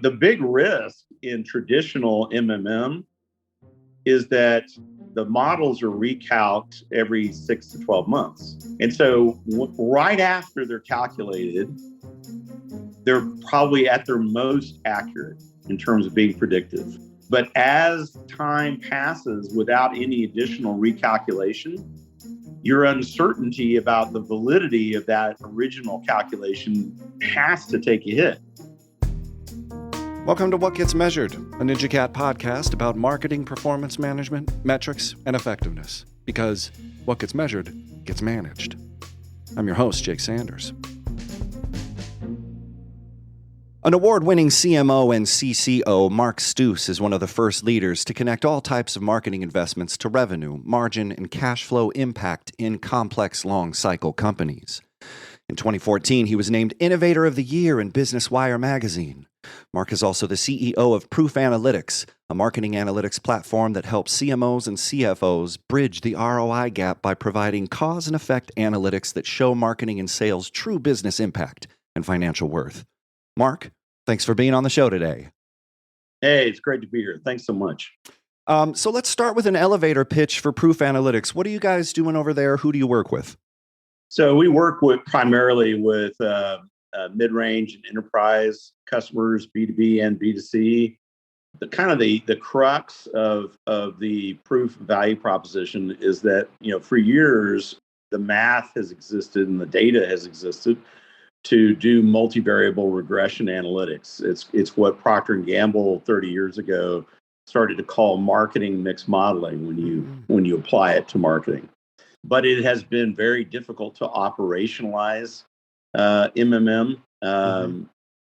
The big risk in traditional MMM is that the models are recalced every 6 to 12 months. And so right after they're calculated, they're probably at their most accurate in terms of being predictive. But as time passes without any additional recalculation, your uncertainty about the validity of that original calculation has to take a hit. Welcome to What Gets Measured, a NinjaCat podcast about marketing, performance management, metrics, and effectiveness. Because what gets measured gets managed. I'm your host, Jake Sanders. An award-winning CMO and CCO, Mark Stouse, is one of the first leaders to connect all types of marketing investments to revenue, margin, and cash flow impact in complex, long-cycle companies. In 2014, he was named Innovator of the Year in Business Wire magazine. Mark is also the CEO of Proof Analytics, a marketing analytics platform that helps CMOs and CFOs bridge the ROI gap by providing cause and effect analytics that show marketing and sales true business impact and financial worth. Mark, thanks for being on the show today. Hey, it's great to be here. Thanks so much. So let's start with an elevator pitch for Proof Analytics. What are you guys doing over there? Who do you work with? So we work primarily with mid-range and enterprise customers, B2B and B2C. The crux of the Proof value proposition is that, for years, the math has existed and the data has existed to do multivariable regression analytics. It's what Procter & Gamble 30 years ago started to call marketing mix modeling when you apply it to marketing. But it has been very difficult to operationalize MMM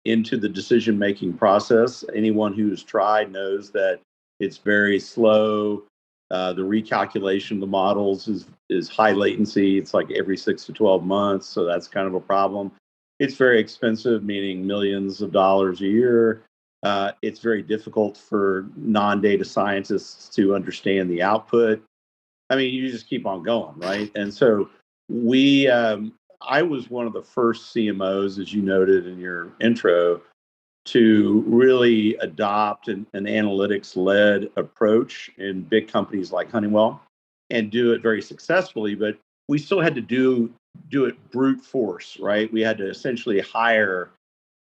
into the decision-making process. Anyone who's tried knows that it's very slow. The recalculation of the models is high latency. It's like every 6 to 12 months, so that's kind of a problem. It's very expensive, meaning millions of dollars a year. It's very difficult for non-data scientists to understand the output. I mean, you just keep on going, right? And so I was one of the first CMOs, as you noted in your intro, to really adopt an analytics-led approach in big companies like Honeywell and do it very successfully. But we still had to do it brute force, right? We had to essentially hire,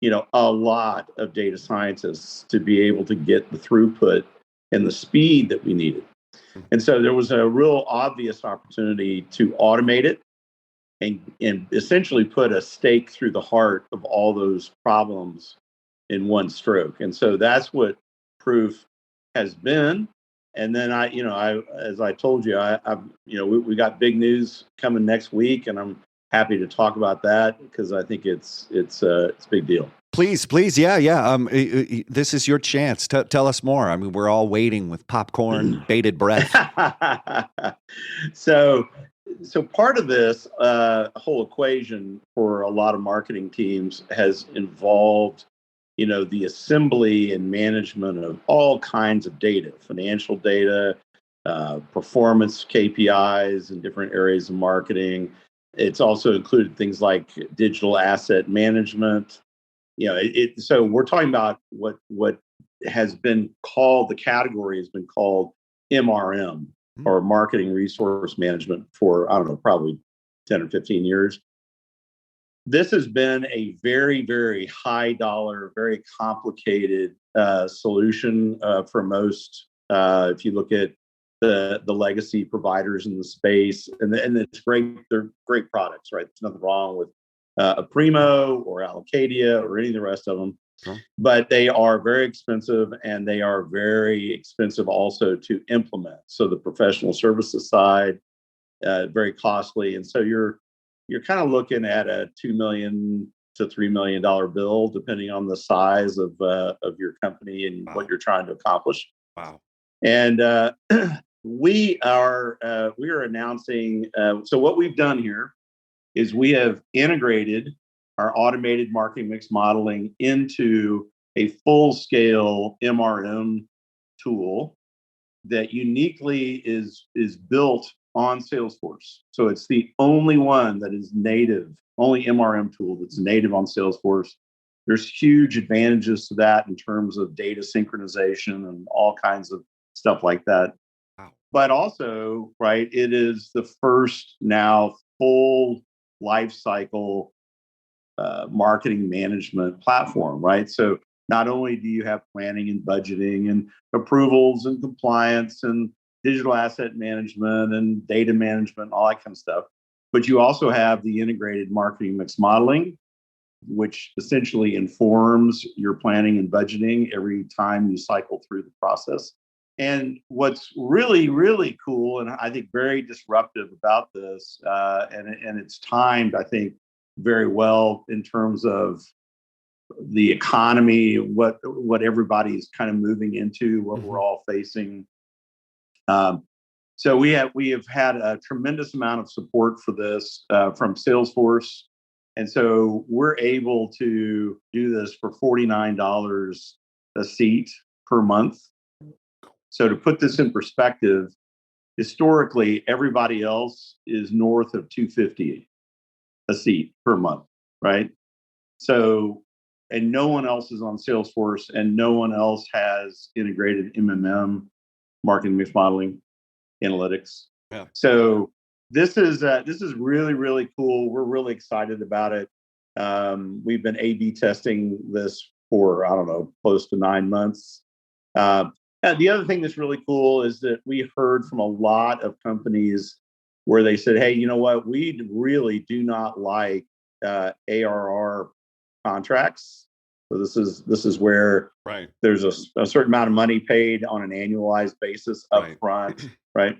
a lot of data scientists to be able to get the throughput and the speed that we needed. And so there was a real obvious opportunity to automate it and essentially put a stake through the heart of all those problems in one stroke. And so that's what Proof has been. And then as I told you, we got big news coming next week, and I'm happy to talk about that because I think it's a big deal. Please. Yeah. This is your chance. Tell us more. I mean, we're all waiting with popcorn, bated breath. So part of this whole equation for a lot of marketing teams has involved, the assembly and management of all kinds of data, financial data, performance KPIs in different areas of marketing. It's also included things like digital asset management. So we're talking about what has been called, the category has been called MRM, or marketing resource management, for, I don't know, probably 10 or 15 years. This has been a very, very high dollar, very complicated solution for most, if you look at the legacy providers in the space, and it's great. They're great products, right? There's nothing wrong with Primo or Allocadia or any of the rest of them. Sure. But they are very expensive, and they are very expensive also to implement. So the professional services side, very costly. And so you're kind of looking at a $2 million to $3 million bill, depending on the size of your company and what you're trying to accomplish. Wow. And we are announcing. So what we've done here is we have integrated our automated marketing mix modeling into a full-scale MRM tool that uniquely is built on Salesforce. So it's the only one that is native, only MRM tool that's native on Salesforce. there's huge advantages to that in terms of data synchronization and all kinds of stuff like that. Wow. But also, right, it is the first now full life cycle marketing management platform, right? So not only do you have planning and budgeting and approvals and compliance and digital asset management and data management, all that kind of stuff, but you also have the integrated marketing mix modeling, which essentially informs your planning and budgeting every time you cycle through the process. And what's really, really cool, and I think very disruptive about this, and it's timed, I think, very well in terms of the economy, what everybody's kind of moving into, what we're all facing. So we have had a tremendous amount of support for this from Salesforce, and so we're able to do this for $49 a seat per month. So to put this in perspective, historically everybody else is north of $250 a seat per month, right? So, and no one else is on Salesforce, and no one else has integrated marketing mix modeling, analytics. Yeah. So this is really, really cool. We're really excited about it. We've been A/B testing this for, I don't know, close to 9 months. And the other thing that's really cool is that we heard from a lot of companies where they said, hey, you know what, we really do not like ARR contracts. So this is where Right. there's a certain amount of money paid on an annualized basis up front, right?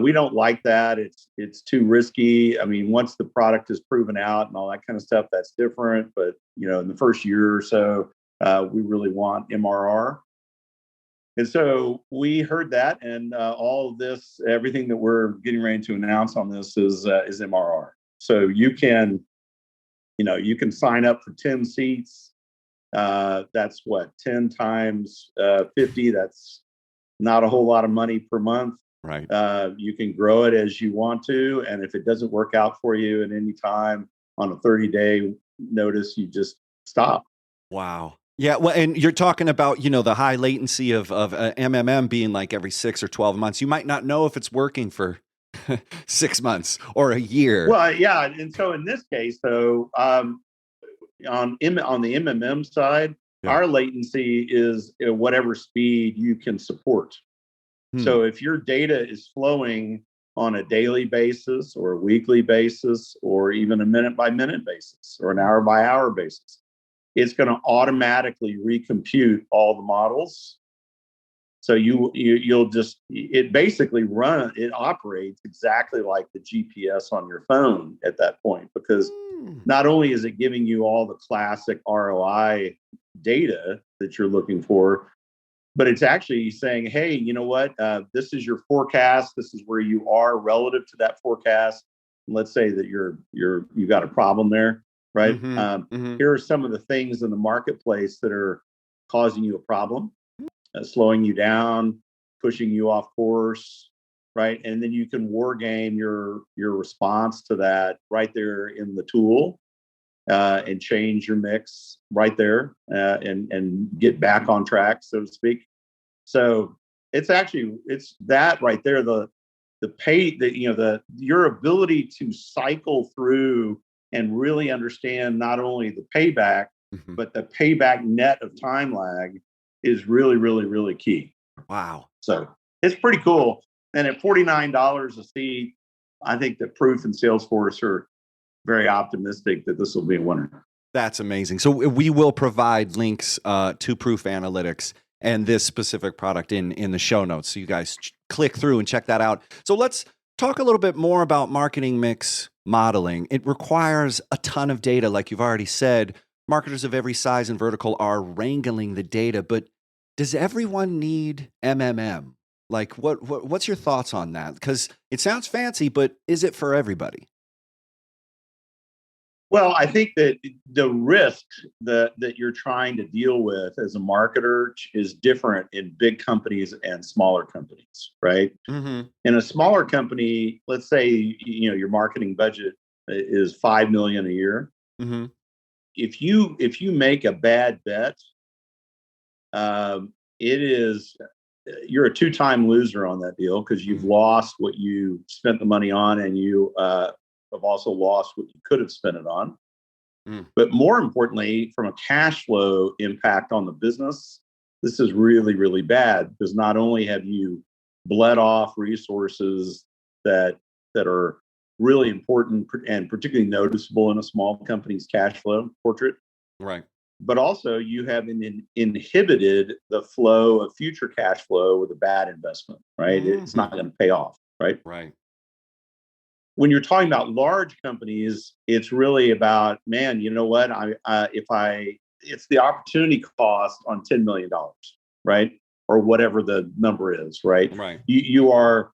We don't like that. It's too risky. I mean, once the product is proven out and all that kind of stuff, that's different. But in the first year or so, we really want MRR. And so we heard that, and all of this, everything that we're getting ready to announce on this is MRR. So you can sign up for 10 seats. That's what, 10 times 50. That's not a whole lot of money per month. Right. You can grow it as you want to, and if it doesn't work out for you at any time on a 30-day notice, you just stop. Wow. Yeah, well, and you're talking about, the high latency of MMM being like every 6 or 12 months. You might not know if it's working for 6 months or a year. Well, yeah, and so in this case, though, on the MMM side, our latency is whatever speed you can support. So if your data is flowing on a daily basis or a weekly basis or even a minute by minute basis or an hour by hour basis, it's going to automatically recompute all the models. So it basically operates exactly like the GPS on your phone at that point, because not only is it giving you all the classic ROI data that you're looking for, but it's actually saying, hey, you know what? This is your forecast. This is where you are relative to that forecast. And let's say that you've got a problem there. Right. Here are some of the things in the marketplace that are causing you a problem, slowing you down, pushing you off course. Right. And then you can war game your response to that right there in the tool, and change your mix right there, and get back on track, so to speak. So it's that right there, your ability to cycle through and really understand not only the payback, but the payback net of time lag is really, really, really key. Wow. So it's pretty cool. And at $49 a seat, I think that Proof and Salesforce are very optimistic that this will be a winner. That's amazing. So we will provide links to Proof Analytics and this specific product in the show notes. So you guys click through and check that out. So let's talk a little bit more about marketing mix modeling. It requires a ton of data. Like you've already said, marketers of every size and vertical are wrangling the data, but does everyone need MMM? Like what's your thoughts on that? Because it sounds fancy, but is it for everybody? Well, I think that the risk that you're trying to deal with as a marketer is different in big companies and smaller companies, right? In a smaller company, let's say your marketing budget is $5 million a year. if you make a bad bet, it is you're a two-time loser on that deal because you've lost what you spent the money on, and you have also lost what you could have spent it on. But more importantly, from a cash flow impact on the business, this is really, really bad, because not only have you bled off resources that are really important and particularly noticeable in a small company's cash flow portrait, right? But also you have inhibited the flow of future cash flow with a bad investment, right? It's not going to pay off, right? Right. When you're talking about large companies, it's really about, man, you know what? It's the opportunity cost on $10 million, right? Or whatever the number is, right? Right. You are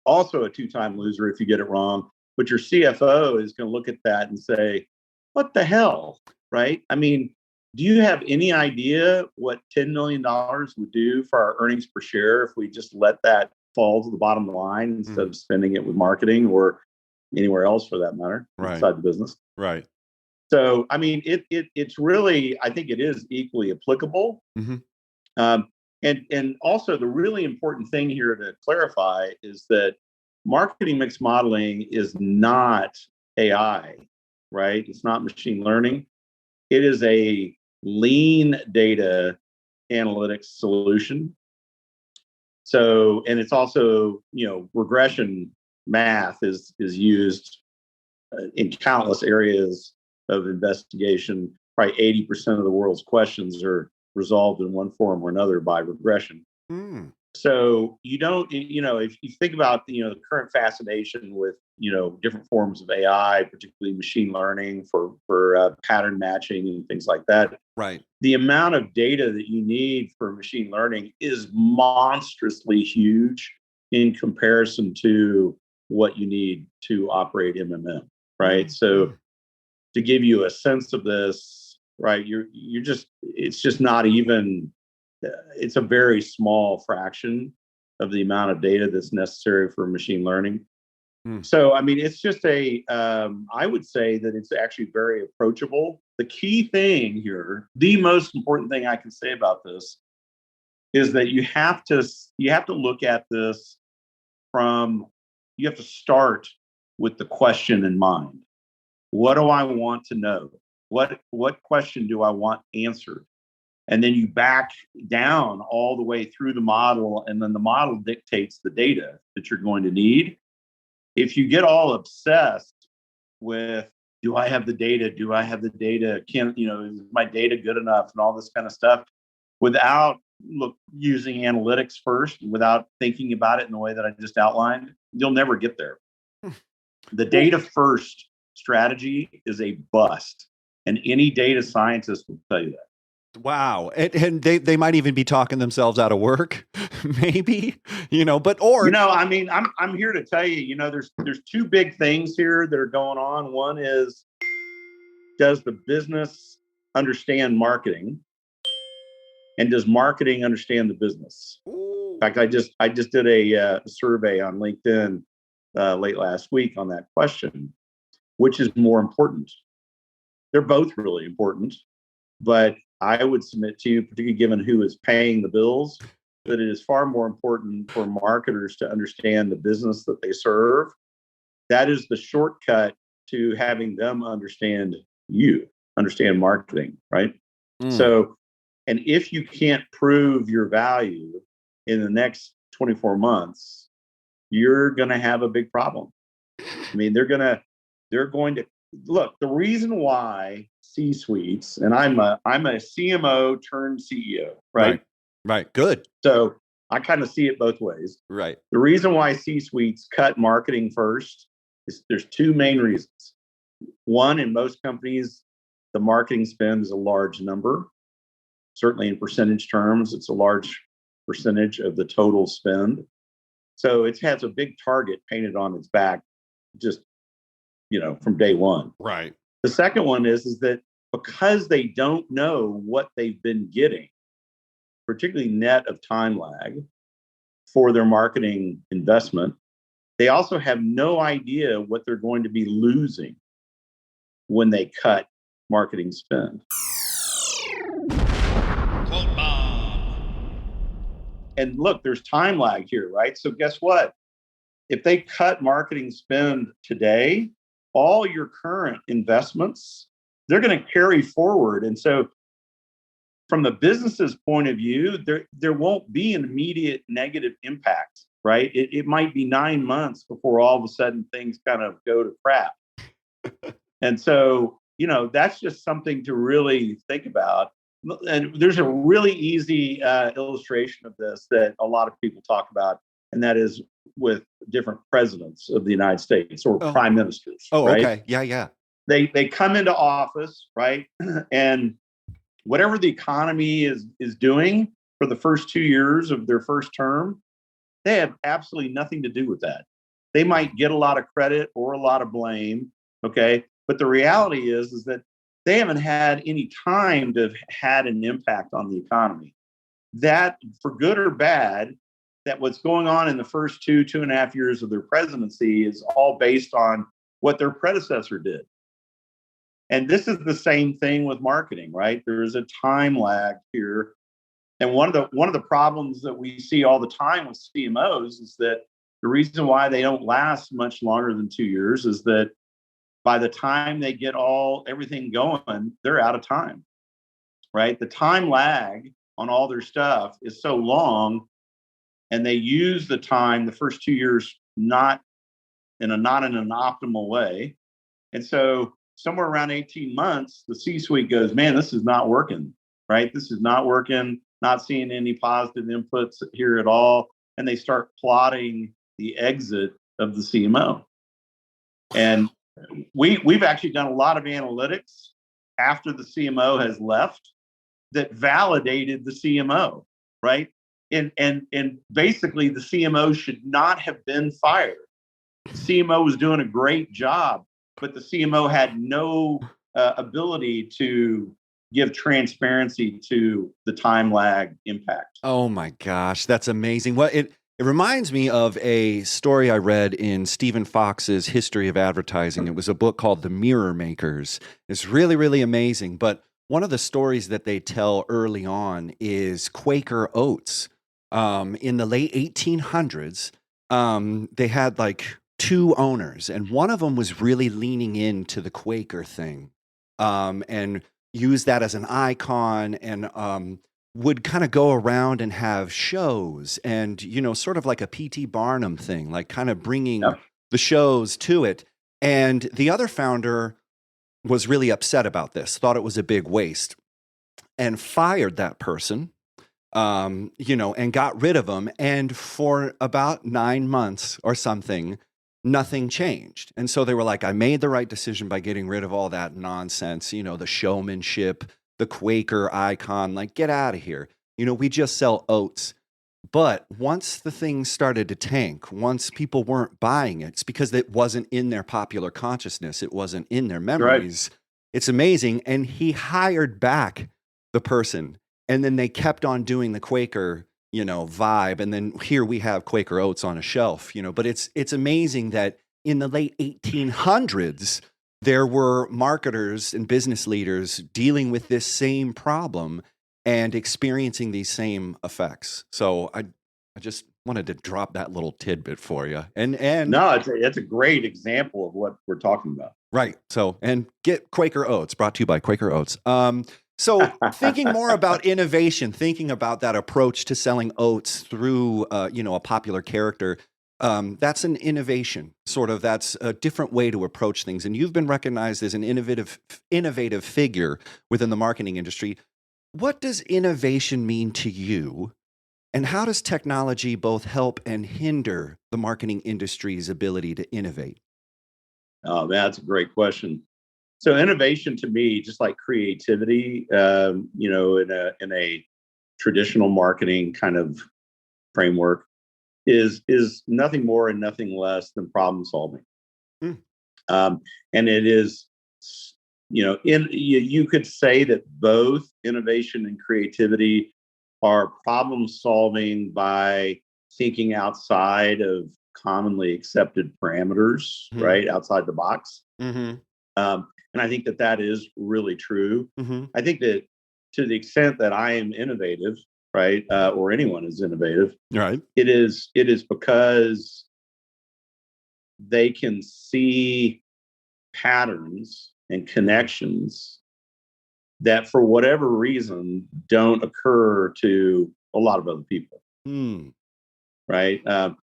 also a two-time loser if you get it wrong, but your CFO is going to look at that and say, what the hell, right? I mean, do you have any idea what $10 million would do for our earnings per share if we just let that fall to the bottom line instead of spending it with marketing or anywhere else for that matter, inside the business? Right. So, I mean, it's really, I think it is equally applicable. And also the really important thing here to clarify is that marketing mix modeling is not AI, right? It's not machine learning. It is a lean data analytics solution. So, and it's also, regression math is used in countless areas of investigation. Probably 80% of the world's questions are resolved in one form or another by regression. So you don't, if you think about, the current fascination with, different forms of AI, particularly machine learning for pattern matching and things like that. Right. The amount of data that you need for machine learning is monstrously huge in comparison to what you need to operate MMM, right? So to give you a sense of this, right, it's just not even, it's a very small fraction of the amount of data that's necessary for machine learning. So, I mean, it's just I would say that it's actually very approachable. The key thing here, the most important thing I can say about this is that you have to look at this you have to start with the question in mind. What do I want to know? What question do I want answered? And then you back down all the way through the model, and then the model dictates the data that you're going to need. If you get all obsessed with, do I have the data? Do I have the data? Is my data good enough? And all this kind of stuff, without using analytics first, without thinking about it in the way that I just outlined, you'll never get there. The data first strategy is a bust, and any data scientist will tell you that. Wow. And they might even be talking themselves out of work, maybe, I mean, I'm here to tell you, there's two big things here that are going on. One is, does the business understand marketing? And does marketing understand the business? In fact, I just did a survey on LinkedIn late last week on that question. Which is more important? They're both really important, but I would submit to you, particularly given who is paying the bills, that it is far more important for marketers to understand the business that they serve. That is the shortcut to having them understand marketing, right? So, and if you can't prove your value in the next 24 months, you're going to have a big problem. I mean, they're going to look. The reason why C-suites, and I'm a CMO turned CEO, right? Right. Good. So I kind of see it both ways. Right. The reason why C-suites cut marketing first is there's two main reasons. One, in most companies, the marketing spend is a large number. Certainly in percentage terms, it's a large percentage of the total spend. So it has a big target painted on its back, just from day one. Right. The second one is that because they don't know what they've been getting, particularly net of time lag for their marketing investment, they also have no idea what they're going to be losing when they cut marketing spend. Quote bomb. And look, there's time lag here, right? So guess what? If they cut marketing spend today, all your current investments, they're going to carry forward. And so from the business's point of view, there won't be an immediate negative impact, right? It might be 9 months before all of a sudden things kind of go to crap. And so, that's just something to really think about. And there's a really easy illustration of this that a lot of people talk about, and that is with different presidents of the United States or prime ministers. Oh, right? okay. Yeah. They come into office, right? And whatever the economy is doing for the first 2 years of their first term, they have absolutely nothing to do with that. They might get a lot of credit or a lot of blame, okay? But the reality is that they haven't had any time to have had an impact on the economy. That, for good or bad, that what's going on in the first 2.5 years of their presidency is all based on what their predecessor did. And this is the same thing with marketing, right? There is a time lag here. And one of the problems that we see all the time with CMOs is that the reason why they don't last much longer than 2 years is that by the time they get everything going, they're out of time, right? The time lag on all their stuff is so long, and they use the time, the first 2 years, not in an optimal way. And so somewhere around 18 months, the C-suite goes, man, this is not working, right? This is not working, not seeing any positive inputs here at all. And they start plotting the exit of the CMO. And we've actually done a lot of analytics after the CMO has left that validated the CMO, right? And basically the CMO should not have been fired. The CMO was doing a great job, but the CMO had no ability to give transparency to the time lag impact. Oh my gosh, that's amazing. Well, it reminds me of a story I read in Stephen Fox's History of Advertising. It was a book called The Mirror Makers. It's really, really amazing. But one of the stories that they tell early on is Quaker Oats. In the late 1800s, they had like 2 owners, and one of them was really leaning into the Quaker thing, and used that as an icon, and would kind of go around and have shows and, sort of like a P.T. Barnum thing, like kind of bringing the shows to it. And the other founder was really upset about this, thought it was a big waste, and fired that person, and got rid of him. And for about 9 months or something, nothing changed. And so they were like, I made the right decision by getting rid of all that nonsense, the showmanship, the Quaker icon, like, get out of here. We just sell oats. But once the thing started to tank, once people weren't buying it, it's because it wasn't in their popular consciousness. It wasn't in their memories. Right. It's amazing. And he hired back the person. And then they kept on doing the Quaker, vibe. And then here we have Quaker Oats on a shelf, but it's amazing that in the late 1800s, there were marketers and business leaders dealing with this same problem and experiencing these same effects. So I just wanted to drop that little tidbit for you. And no, it's a great example of what we're talking about. Right. So, and get Quaker Oats, brought to you by Quaker Oats. So thinking more about innovation, thinking about that approach to selling oats through, a popular character, that's an innovation, sort of. That's a different way to approach things. And you've been recognized as an innovative figure within the marketing industry. What does innovation mean to you? And how does technology both help and hinder the marketing industry's ability to innovate? Oh, man, that's a great question. So innovation to me, just like creativity, in a traditional marketing kind of framework, is nothing more and nothing less than problem solving. And it is, you could say that both innovation and creativity are problem solving by thinking outside of commonly accepted parameters, right? Outside the box. And I think that that is really true. Mm-hmm. I think that to the extent that I am innovative, right, or anyone is innovative, Right. it is because they can see patterns and connections that for whatever reason don't occur to a lot of other people. Right. An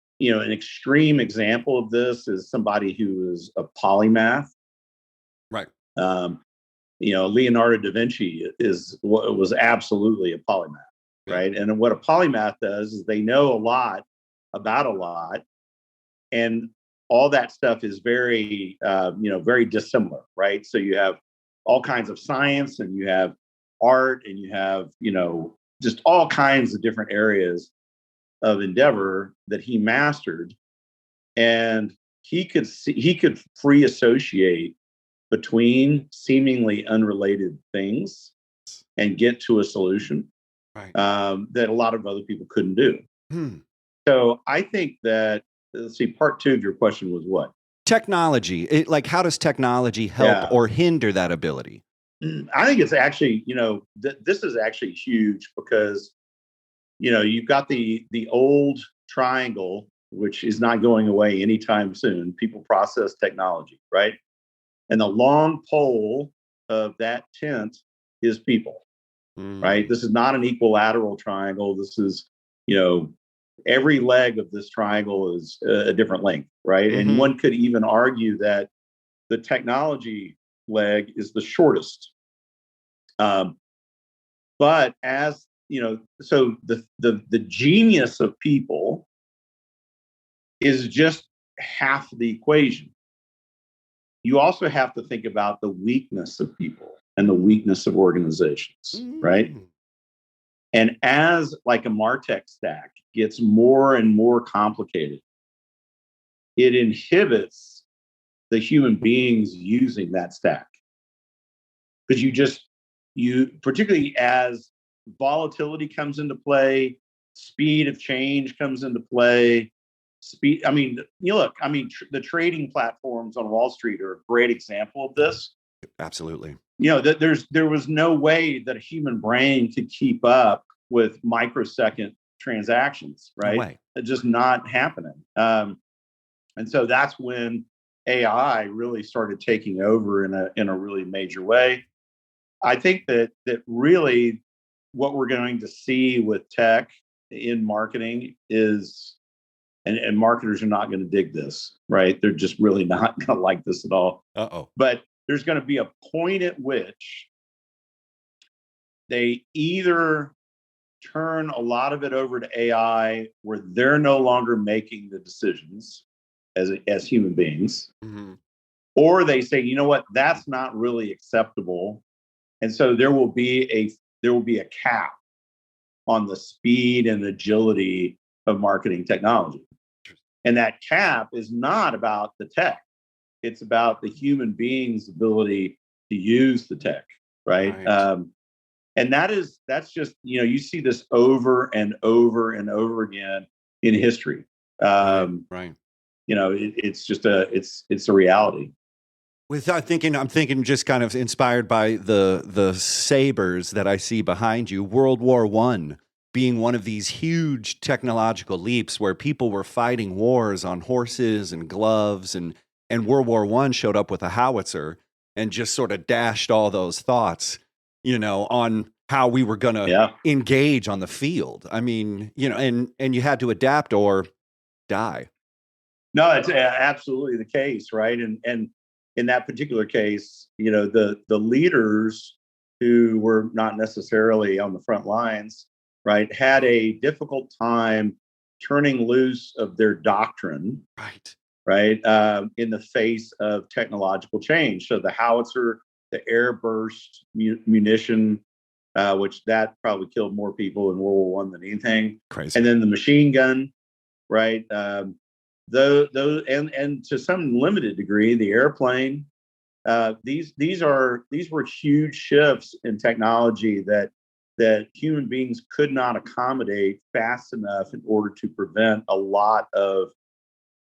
extreme example of this is somebody who is a polymath. Right. Leonardo da Vinci was absolutely a polymath. Right. And what a polymath does is they know a lot about a lot, and all that stuff is very, very dissimilar. Right. So you have all kinds of science, and you have art, and you have, just all kinds of different areas of endeavor that he mastered, and he could free associate between seemingly unrelated things and get to a solution, right, that a lot of other people couldn't do. So I think that, let's see, part two of your question was what? Technology. How does technology help or hinder that ability? I think it's actually, this is actually huge, because you've got the old triangle, which is not going away anytime soon. People, process, technology, right? And the long pole of that tent is people, right? This is not an equilateral triangle. This is, every leg of this triangle is a different length, right? And one could even argue that the technology leg is the shortest. But as so the genius of people is just half the equation. You also have to think about the weakness of people and the weakness of organizations, right? And as like a MarTech stack gets more and more complicated, it inhibits the human beings using that stack. Because particularly as volatility comes into play, speed of change comes into play. The trading platforms on Wall Street are a great example of this. Absolutely. There was no way that a human brain could keep up with microsecond transactions, right? No way. It's just not happening. And so that's when AI really started taking over in a really major way. I think that really what we're going to see with tech in marketing is, and marketers are not going to dig this, right? They're just really not going to like this at all. But there's going to be a point at which they either turn a lot of it over to AI, where they're no longer making the decisions as human beings, or they say, you know what, that's not really acceptable. And so there will be a cap on the speed and agility of marketing technology. And that cap is not about the tech. It's about the human being's ability to use the tech, right? And that's just, you see this over and over and over again in history. Right. It's just it's a reality. I'm thinking just kind of inspired by the sabers that I see behind you. World War I being one of these huge technological leaps where people were fighting wars on horses and gloves, and World War I showed up with a howitzer and just sort of dashed all those thoughts, on how we were going to engage on the field. I mean, and you had to adapt or die. No, it's absolutely the case, right? And in that particular case, the leaders who were not necessarily on the front lines, right, had a difficult time turning loose of their doctrine, right, in the face of technological change. So the howitzer, the air burst munition, which that probably killed more people in World War I than anything. Crazy. And then the machine gun, right? Those and to some limited degree, the airplane. These were huge shifts in technology that human beings could not accommodate fast enough in order to prevent a lot of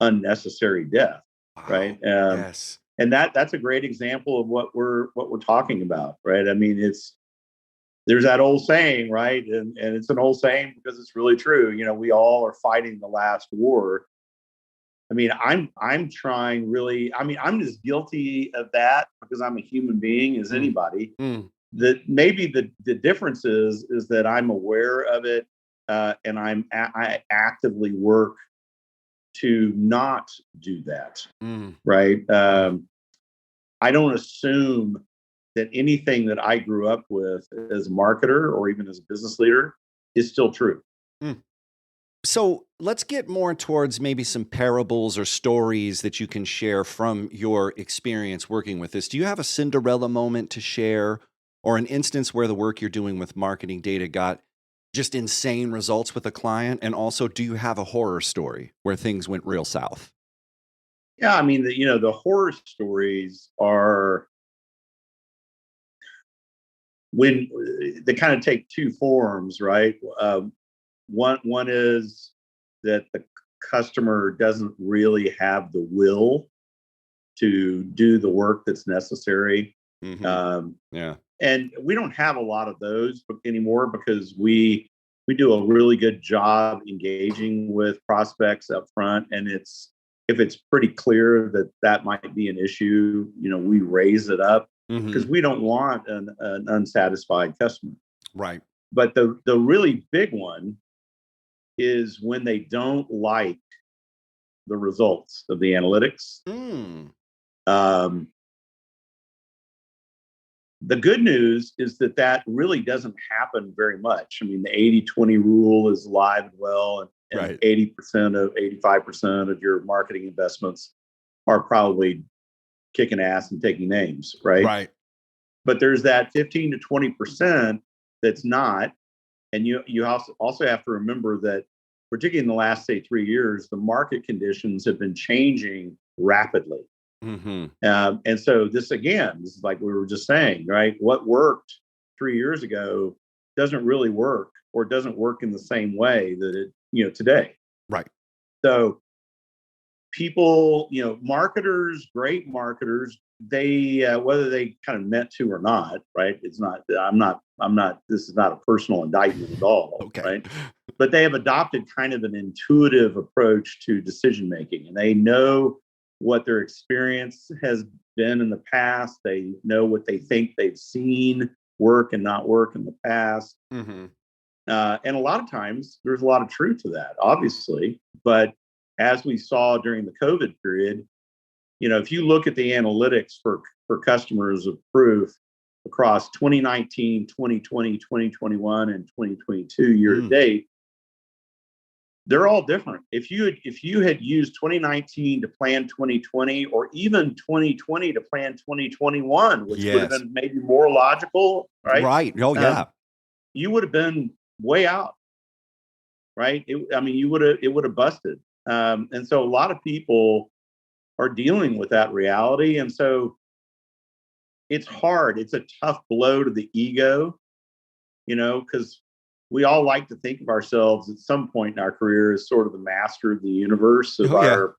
unnecessary death. Right. Yes. And that's a great example of what we're talking about, right? I mean, there's that old saying, right? And it's an old saying because it's really true. You know, we all are fighting the last war. I mean, I'm trying really. I mean, I'm as guilty of that because I'm a human being as anybody. That maybe the difference is that I'm aware of it, and I actively work to not do that. Right? I don't assume that anything that I grew up with as a marketer or even as a business leader is still true. So let's get more towards maybe some parables or stories that you can share from your experience working with this. Do you have a Cinderella moment to share, or an instance where the work you're doing with marketing data got just insane results with a client? And also, do you have a horror story where things went real south? Yeah, I mean, the horror stories are when they kind of take two forms, right? One is that the customer doesn't really have the will to do the work that's necessary. Yeah. And we don't have a lot of those anymore because we do a really good job engaging with prospects up front. And if it's pretty clear that might be an issue, we raise it up because we don't want an unsatisfied customer. Right. But the really big one is when they don't like the results of the analytics. The good news is that really doesn't happen very much. I mean, the 80-20 rule is alive and well, and Right. 85% of your marketing investments are probably kicking ass and taking names, right? Right. But there's that 15 to 20% that's not. And you also have to remember that, particularly in the last, say, 3 years, the market conditions have been changing rapidly. And so this is like we were just saying, right? What worked 3 years ago doesn't really work, or doesn't work in the same way that it, today. Right. So people, marketers, great marketers, they, whether they kind of meant to or not, right? It's not, I'm not, this is not a personal indictment at all. Okay. Right. But they have adopted kind of an intuitive approach to decision making, and they know what their experience has been in the past. They know what they think they've seen work and not work in the past. And a lot of times there's a lot of truth to that, obviously. But as we saw during the COVID period, if you look at the analytics for customers of Proof across 2019, 2020, 2021, and 2022 year to date, they're all different. If you had used 2019 to plan 2020, or even 2020 to plan 2021, which would have been maybe more logical, right? Right. Oh, yeah. You would have been way out, right? It would have busted. And so a lot of people are dealing with that reality. And so it's hard. It's a tough blow to the ego, because we all like to think of ourselves at some point in our career as sort of the master of the universe of our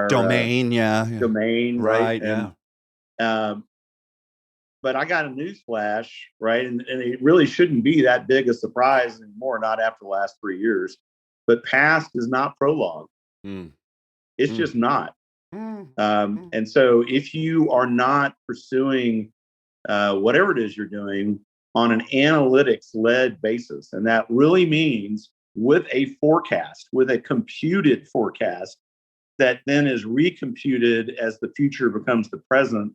domain. Domain. Right. And, but I got a news flash, right? And it really shouldn't be that big a surprise anymore, not after the last 3 years. But past is not prologue. It's just not. And so if you are not pursuing whatever it is you're doing on an analytics-led basis, and that really means with a forecast, with a computed forecast that then is recomputed as the future becomes the present,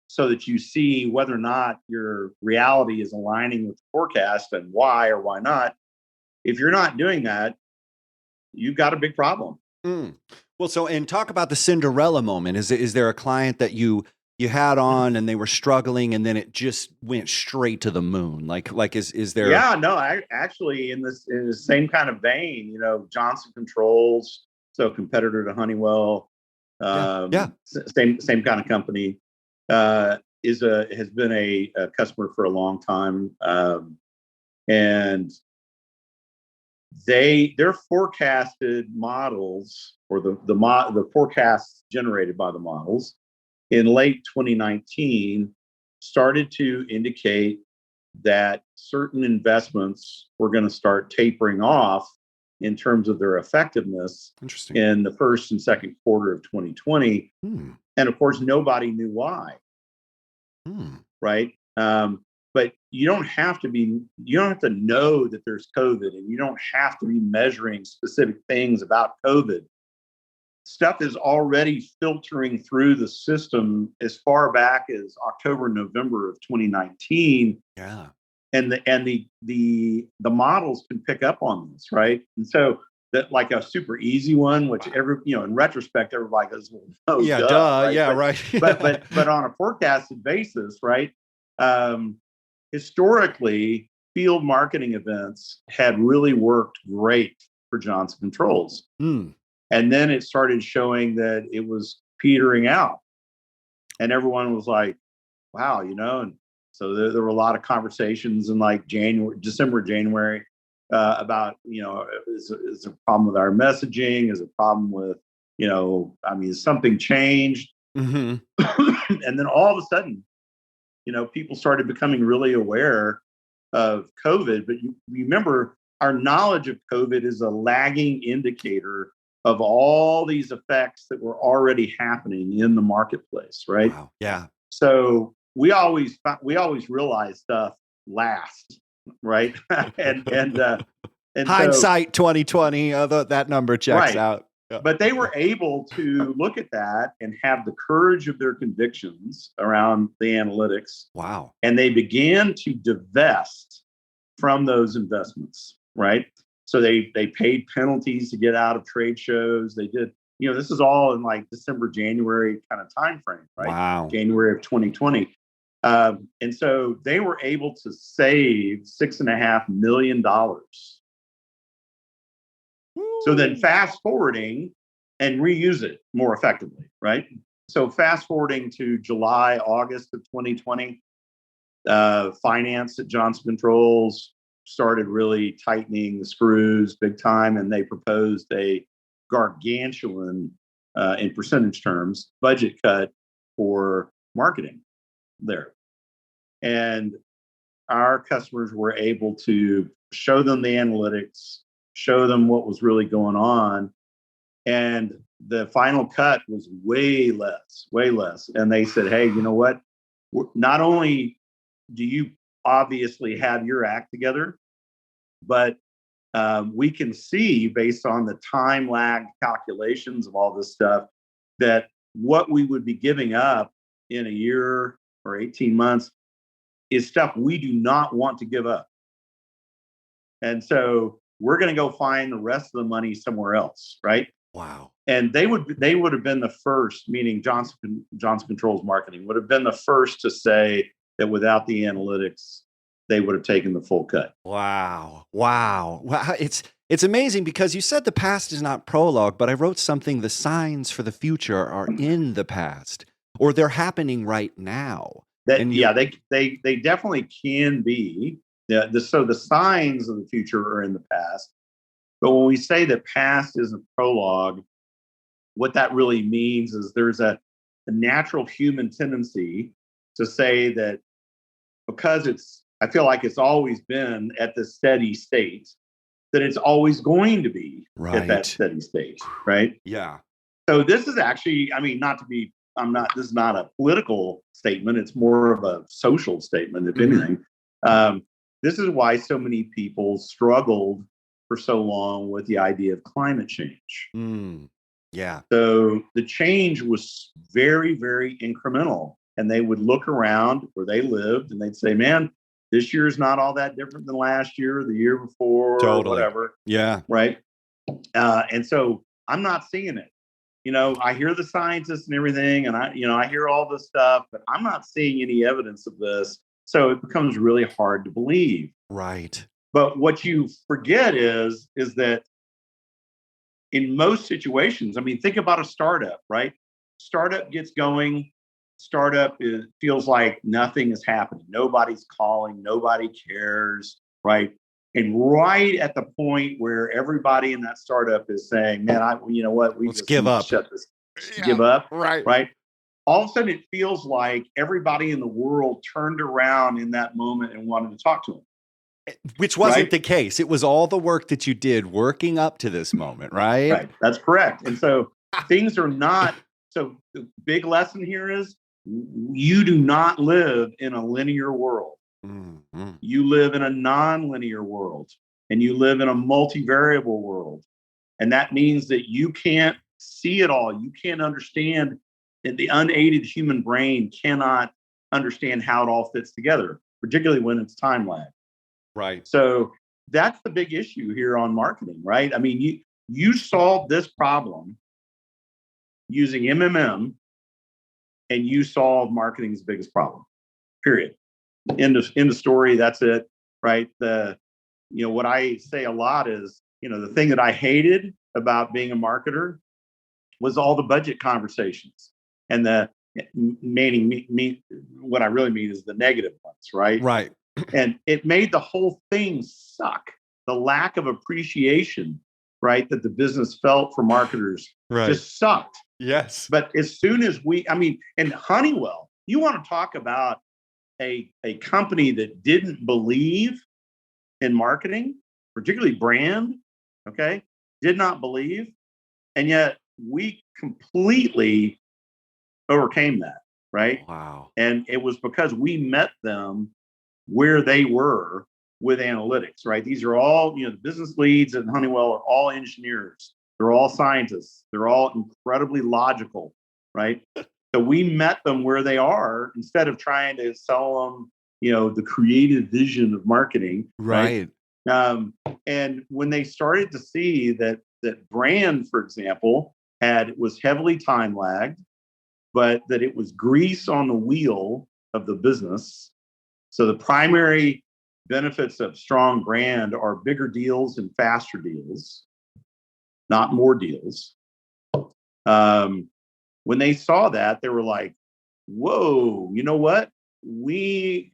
so that you see whether or not your reality is aligning with the forecast and why or why not. If you're not doing that, you've got a big problem. Well, and talk about the Cinderella moment. Is there a client that you had on and they were struggling and then it just went straight to the moon? Like is there? Yeah, no, I actually in the same kind of vein, Johnson Controls, so competitor to Honeywell, same kind of company, has been a customer for a long time, and their forecasted models, or the forecasts generated by the models, in late 2019 started to indicate that certain investments were going to start tapering off in terms of their effectiveness Interesting. in the first and second quarter of 2020. And of course, nobody knew why. Right. But you don't have to know that there's COVID, and you don't have to be measuring specific things about COVID. Stuff is already filtering through the system as far back as October, November of 2019. Yeah. And the models can pick up on this, right? And so that, like a super easy one, which in retrospect, everybody goes, well, no, yeah, duh, duh, right? yeah, but, right. but on a forecasted basis, right? Historically, field marketing events had really worked great for Johnson Controls. And then it started showing that it was petering out. And everyone was like, wow, and so there were a lot of conversations in like December, January about, is a problem with our messaging? Is a problem with, something changed? And then all of a sudden, people started becoming really aware of COVID. But you remember, our knowledge of COVID is a lagging indicator of all these effects that were already happening in the marketplace, right? Wow. Yeah. So we always realize stuff last, right? and hindsight 2020, that number checks out. Yeah. But they were able to look at that and have the courage of their convictions around the analytics. Wow. And they began to divest from those investments, right? So they paid penalties to get out of trade shows. They did, this is all in like December, January kind of time frame, right? Wow. January of 2020. And so they were able to save $6.5 million. So then fast forwarding and reuse it more effectively, right? So fast forwarding to July, August of 2020, finance at Johnson Controls started really tightening the screws big time, and they proposed a gargantuan, in percentage terms, budget cut for marketing there. And our customers were able to show them the analytics, show them what was really going on. And the final cut was way less. And they said, hey, you know what? Not only do you obviously have your act together, but we can see, based on the time lag calculations of all this stuff, that what we would be giving up in a year or 18 months is stuff we do not want to give up. And so we're going to go find the rest of the money somewhere else, right? Wow. And they would have been the first, meaning Johnson Controls marketing would have been the first to say that without the analytics, they would have taken the full cut. Wow. It's amazing, because you said the past is not prologue, but I wrote something, the signs for the future are in the past, or they're happening right now. They definitely can be. So the signs of the future are in the past. But when we say that past isn't prologue, what that really means is there's a natural human tendency to say that because I feel like it's always been at the steady state, that it's always going to be at that steady state, right? Yeah. So this is actually, this is not a political statement. It's more of a social statement, if anything. This is why so many people struggled for so long with the idea of climate change. Yeah. So the change was very, very incremental. And they would look around where they lived and they'd say, man, this year is not all that different than last year or the year before, or whatever. Yeah. Right. And so I'm not seeing it. I hear the scientists and everything, and I hear all this stuff, but I'm not seeing any evidence of this. So it becomes really hard to believe. Right. But what you forget is that in most situations, think about a startup, right? Startup gets going. Startup feels like nothing is happening. Nobody's calling. Nobody cares, right? And right at the point where everybody in that startup is saying, man, you know what? Let's give up. Shut this. Give up. Right. Right. all of a sudden it feels like everybody in the world turned around in that moment and wanted to talk to him. Which wasn't Right? the case. It was all the work that you did working up to this moment, right? Right. That's correct. And so things are not, so the big lesson here is you do not live in a linear world. Mm-hmm. You live in a non-linear world, and you live in a multivariable world. And that means that you can't see it all. You can't understand, and the unaided human brain cannot understand how it all fits together, particularly when it's time lag. Right. So that's the big issue here on marketing, right? I mean, you solved this problem using MMM, and you solve marketing's biggest problem. Period. End of story. That's it, right? What I say a lot is, the thing that I hated about being a marketer was all the budget conversations, and what I really mean is the negative ones, right? Right. And it made the whole thing suck. The lack of appreciation, right, that the business felt for marketers just sucked. Yes. But as soon as and Honeywell, you want to talk about a company that didn't believe in marketing, particularly brand, okay, did not believe. And yet we completely overcame that, right? Wow. And it was because we met them where they were with analytics, right? These are all, the business leads at Honeywell are all engineers. They're all scientists. They're all incredibly logical, right? So we met them where they are instead of trying to sell them, the creative vision of marketing. Right. And when they started to see that brand, for example, was heavily time lagged, but that it was grease on the wheel of the business. So the primary benefits of strong brand are bigger deals and faster deals, not more deals. When they saw that, they were like, whoa, you know what? We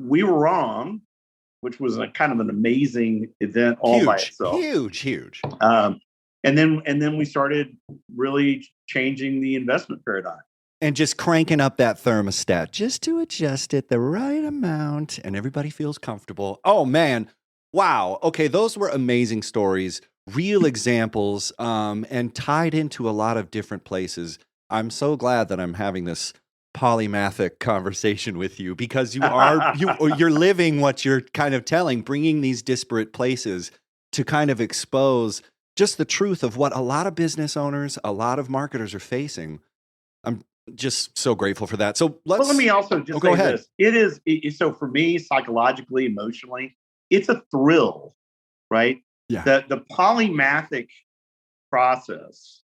were wrong, which was a kind of an amazing event all by itself. Huge. And then we started really changing the investment paradigm. And just cranking up that thermostat just to adjust it the right amount, and everybody feels comfortable. Oh, man. Wow. Okay, those were amazing stories, real examples, and tied into a lot of different places. I'm so glad that I'm having this polymathic conversation with you, because you're living what you're kind of telling, bringing these disparate places to kind of expose just the truth of what a lot of business owners, a lot of marketers are facing. I'm just so grateful for that. So let me also just say ahead. This. So for me, psychologically, emotionally, it's a thrill, right? Yeah. The polymathic process,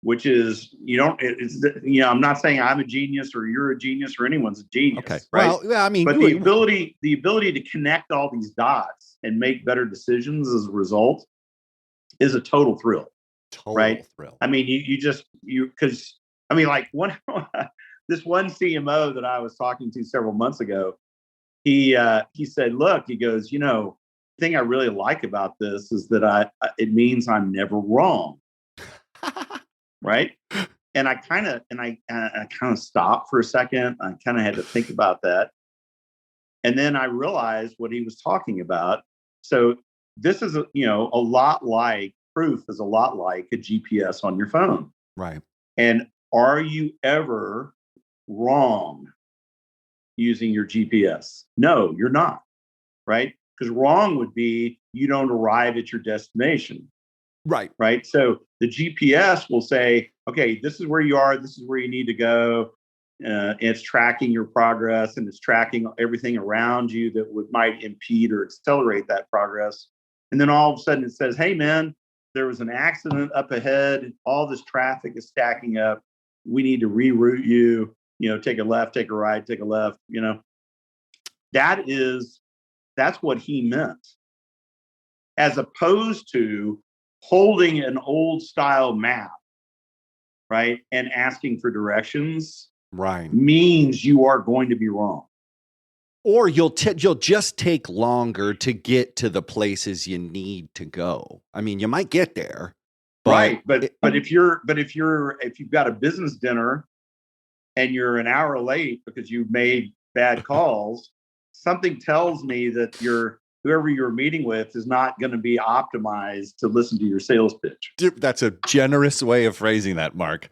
which is, I'm not saying I'm a genius or you're a genius or anyone's a genius. Okay. Right? Well, yeah, I mean, but the ability to connect all these dots and make better decisions as a result is a total thrill. Right? Thrill. I mean, because like this one CMO that I was talking to several months ago, he said, look, he goes, the thing I really like about this is that it means I'm never wrong. Right. And I kind of stopped for a second. I kind of had to think about that. And then I realized what he was talking about. So this is, a lot like proof is a lot like a GPS on your phone. Right. And are you ever wrong using your GPS? No, you're not. Right. Because wrong would be you don't arrive at your destination. Right. Right. So the GPS will say, okay, this is where you are. This is where you need to go. It's tracking your progress, and it's tracking everything around you that might impede or accelerate that progress. And then all of a sudden it says, hey, man, there was an accident up ahead. All this traffic is stacking up. We need to reroute you, take a left, take a right, take a left, that's what he meant. As opposed to holding an old style map, right, and asking for directions, right, means you are going to be wrong. Or you'll just take longer to get to the places you need to go. I mean, you might get there, right? But if you've got a business dinner and you're an hour late because you made bad calls, something tells me that whoever you're meeting with is not going to be optimized to listen to your sales pitch. That's a generous way of phrasing that, Mark.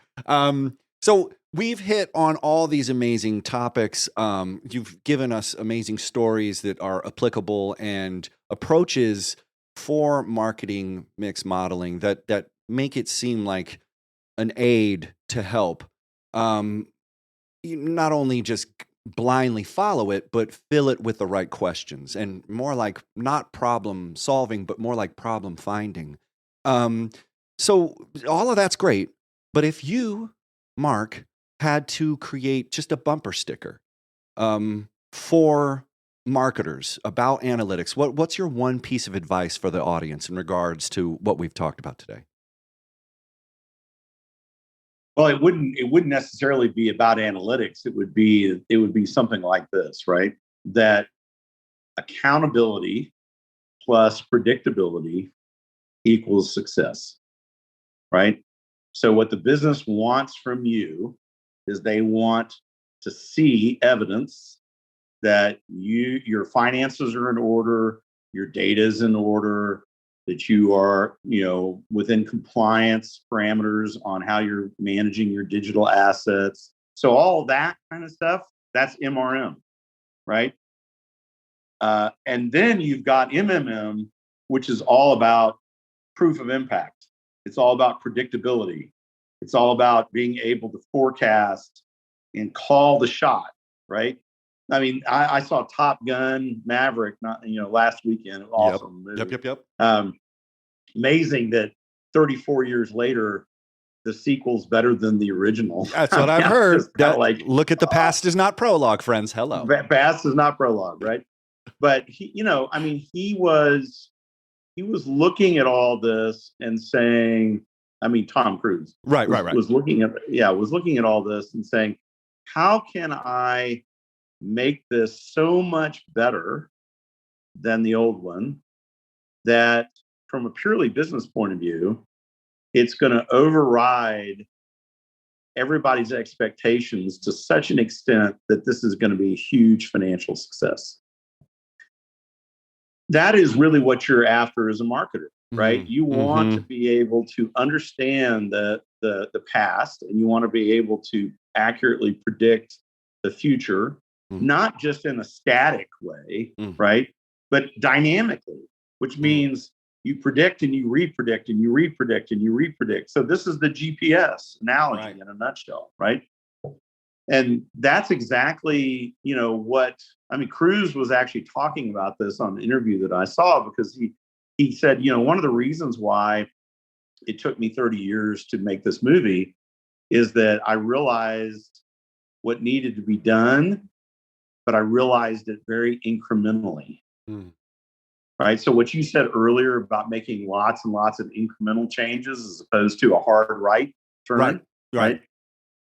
So we've hit on all these amazing topics. You've given us amazing stories that are applicable and approaches for marketing mix modeling that make it seem like an aid to help. You not only just blindly follow it, but fill it with the right questions, and more like not problem solving, but more like problem finding. So all of that's great. But if you, Mark, had to create just a bumper sticker for marketers about analytics, what's your one piece of advice for the audience in regards to what we've talked about today? Well, it wouldn't necessarily be about analytics. It would be something like this, right? That accountability plus predictability equals success, right? So what the business wants from you is they want to see evidence that your finances are in order, your data is in order, that you are, within compliance parameters on how you're managing your digital assets. So all that kind of stuff, that's MRM, right? And then you've got MMM, which is all about proof of impact. It's all about predictability. It's all about being able to forecast and call the shot, right? I mean, I saw Top Gun Maverick, last weekend. Awesome. Yep. Amazing that 34 years later, the sequel's better than the original. That's what I've heard. Look at the past is not prologue, friends. Hello. Past is not prologue, right? But he was looking at all this and saying, Tom Cruise, right, was looking at all this and saying, how can I make this so much better than the old one that from a purely business point of view, it's going to override everybody's expectations to such an extent that this is going to be a huge financial success. That is really what you're after as a marketer, right? You want to be able to understand the past, and you want to be able to accurately predict the future, not just in a static way, right? But dynamically, which means you predict and you repredict and you repredict and you repredict. So this is the GPS analogy in a nutshell, right? And that's exactly, Cruise was actually talking about this on the interview that I saw, because he said, one of the reasons why it took me 30 years to make this movie is that I realized what needed to be done, but I realized it very incrementally. Right. So what you said earlier about making lots and lots of incremental changes as opposed to a hard right turn, right?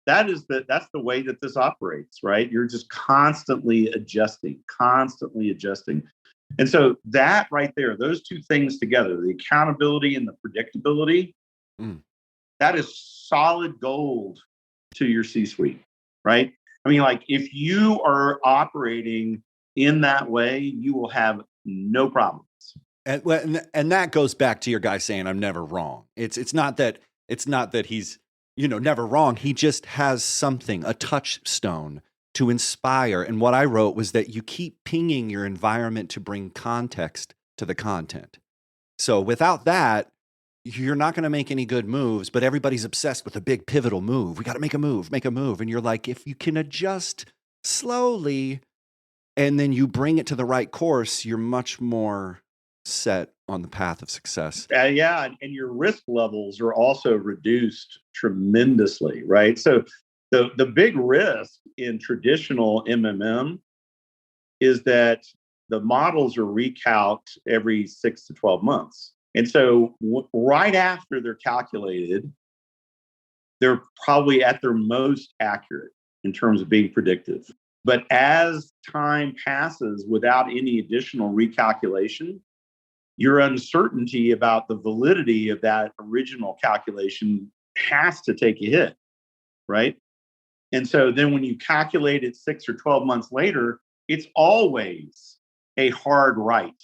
That's the way that this operates, right? You're just constantly adjusting. And so that right there, those two things together, the accountability and the predictability, that is solid gold to your C-suite, right? If you are operating in that way, you will have no problems. And that goes back to your guy saying, I'm never wrong. It's not that he's, never wrong. He just has something, a touchstone to inspire. And what I wrote was that you keep pinging your environment to bring context to the content. So without that, you're not going to make any good moves, but everybody's obsessed with a big pivotal move. We got to make a move. And you're like, if you can adjust slowly and then you bring it to the right course, you're much more set on the path of success. And your risk levels are also reduced tremendously, right? So the big risk in traditional MMM is that the models are recalced every 6 to 12 months. And so right after they're calculated, they're probably at their most accurate in terms of being predictive. But as time passes without any additional recalculation, your uncertainty about the validity of that original calculation has to take a hit, right? And so then when you calculate it 6 or 12 months later, it's always a hard right.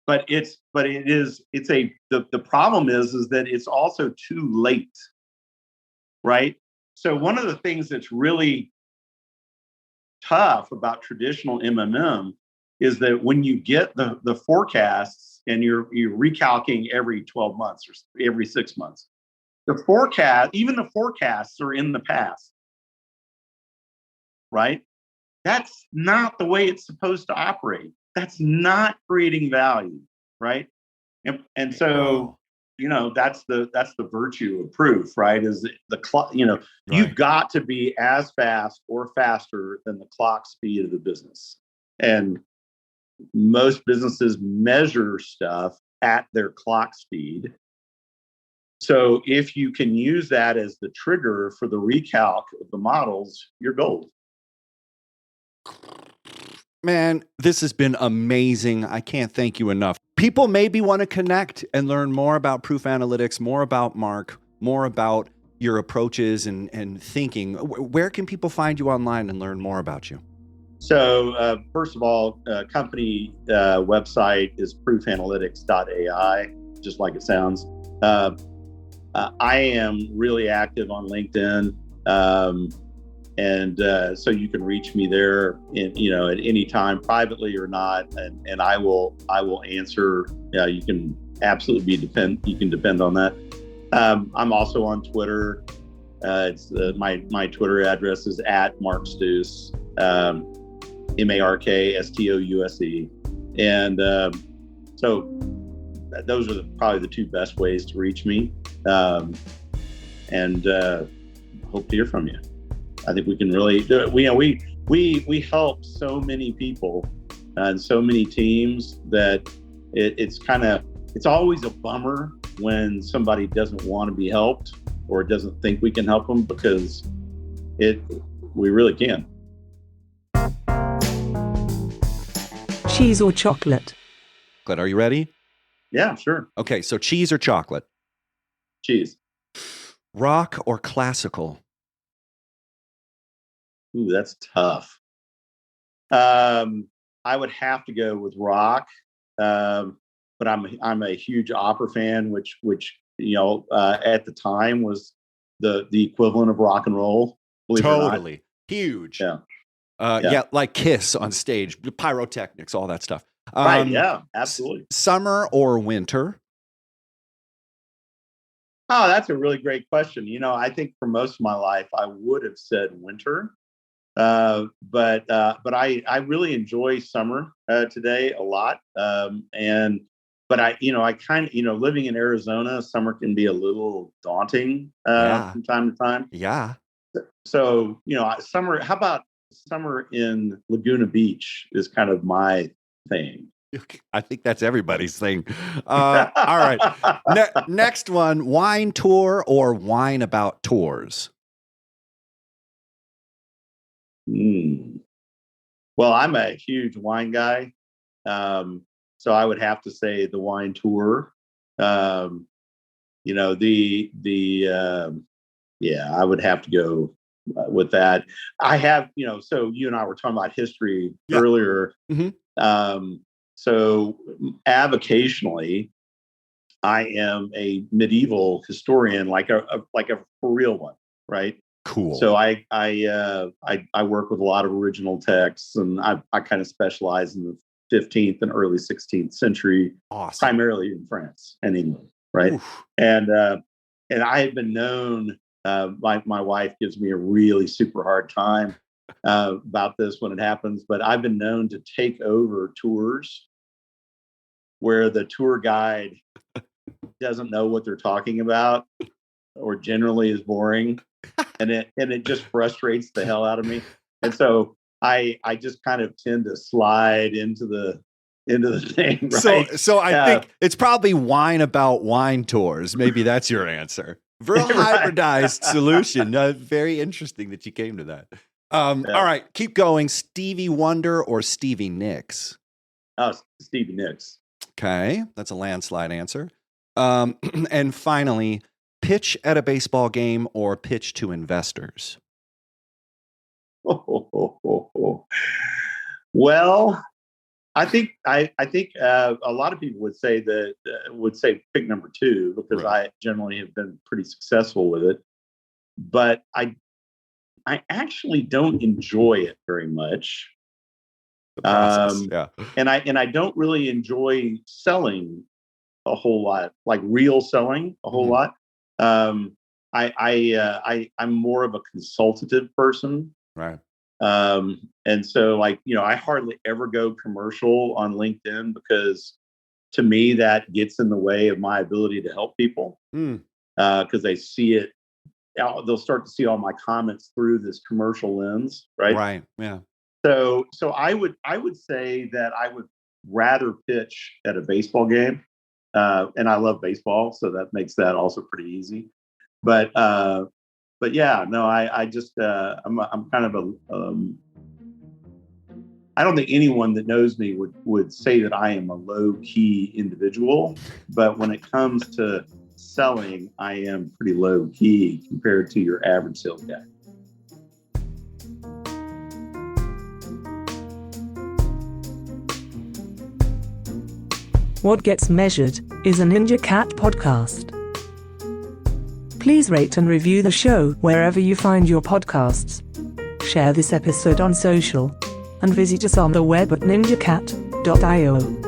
But the problem is that it's also too late, right? So one of the things that's really tough about traditional MMM is that when you get the forecasts and you're recalculating every 12 months or every 6 months, even the forecasts are in the past, right? That's not the way it's supposed to operate. That's not creating value, right? And so, that's the virtue of proof, right? Is the clock, you've got to be as fast or faster than the clock speed of the business. And most businesses measure stuff at their clock speed. So if you can use that as the trigger for the recalc of the models, you're gold. Man, this has been amazing. I can't thank you enough. People maybe want to connect and learn more about proof analytics, more about Mark, more about your approaches and thinking. Where can people find you online and learn more about you? So first of all, company website is proofanalytics.ai, just like it sounds. I am really active on LinkedIn. And so you can reach me there at any time, privately or not, and I will answer. You can absolutely depend on that. I'm also on Twitter. It's my Twitter address is @MarkStouse, MarkStouse, and so those are probably the two best ways to reach me. And hope to hear from you. I think we can really do it. We help so many people and so many teams that it's always a bummer when somebody doesn't want to be helped or doesn't think we can help them, because we really can. Cheese or chocolate? Are you ready? Yeah, sure. Okay, so cheese or chocolate? Cheese. Rock or classical? Ooh, that's tough. I would have to go with rock, but I'm a huge opera fan, which at the time was the equivalent of rock and roll. Totally huge. Yeah. Yeah, like Kiss on stage, pyrotechnics, all that stuff. Right. Yeah, absolutely. Summer or winter? Oh, that's a really great question. I think for most of my life, I would have said winter. But I really enjoy summer today a lot. But I kind of, living in Arizona, summer can be a little daunting from time to time. Yeah. So, summer, how about summer in Laguna Beach is kind of my thing. I think that's everybody's thing. All right. Next one, wine tour or wine about tours? Well, I'm a huge wine guy. So I would have to say the wine tour. I would have to go with that. I have, so you and I were talking about history earlier. Mm-hmm. So avocationally, I am a medieval historian, like a for real one, right? Cool. So I work with a lot of original texts, and I kind of specialize in the 15th and early 16th century, primarily in France and England, right? Oof. And I have been known. My wife gives me a really super hard time about this when it happens, but I've been known to take over tours where the tour guide doesn't know what they're talking about, or generally is boring, and it just frustrates the hell out of me. And so I just kind of tend to slide into the thing. Right? So I think it's probably wine about wine tours. Maybe that's your answer. Real hybridized solution. Very interesting that you came to that. All right, keep going. Stevie Wonder or Stevie Nicks? Oh, Stevie Nicks. Okay, that's a landslide answer. And finally, pitch at a baseball game or pitch to investors? Well, I think a lot of people would say that pick number two, because Right. I generally have been pretty successful with it, but I actually don't enjoy it very much. The process. Um, Yeah. and I don't really enjoy selling a whole lot, like real selling a whole Mhm. lot. I'm more of a consultative person. Right. And so, like, I hardly ever go commercial on LinkedIn, because to me that gets in the way of my ability to help people, Mm. because they see it. They'll start to see all my comments through this commercial lens, right? Right. Yeah. So I would say that I would rather pitch at a baseball game, and I love baseball, so that makes that also pretty easy. But yeah, no, I just I'm kind of I don't think anyone that knows me would say that I am a low key individual, but when it comes to selling, I am pretty low key compared to your average sales guy. What Gets Measured is a NinjaCat podcast. Please rate and review the show wherever you find your podcasts. Share this episode on social, and visit us on the web at ninjacat.io.